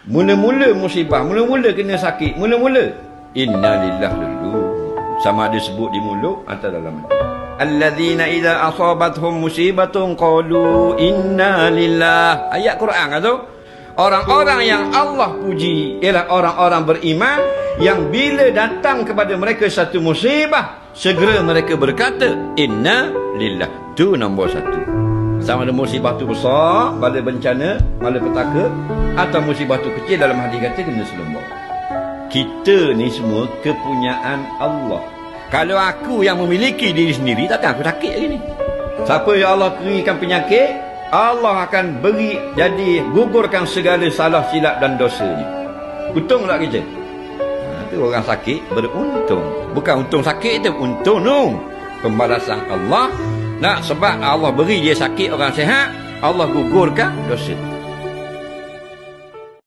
Mula-mula musibah, mula-mula kena sakit, mula-mula inna lillahi dulu. Sama ada sebut di mulut atau dalam hati. Alladzina idza asabathum musibatun qalu inna lillah. Ayat Quran tu. Orang-orang yang Allah puji ialah orang-orang beriman yang bila datang kepada mereka satu musibah, segera mereka berkata inna lillah. Tu nombor satu. Sama ada musibah tu besar, bala bencana, malapetaka, atau musibah tu kecil, dalam hati kata kena selembut. Kita ni semua kepunyaan Allah. Kalau aku yang memiliki diri sendiri, takkan aku sakit lagi ni. Siapa yang Allah keringkan penyakit, Allah akan beri jadi gugurkan segala salah silap dan dosanya. Untung tak kita? Itu orang sakit beruntung. Bukan untung sakit tu, untung no. Pembalasan Allah. Nak sebab Allah beri dia sakit, orang sihat, Allah gugurkan dosa.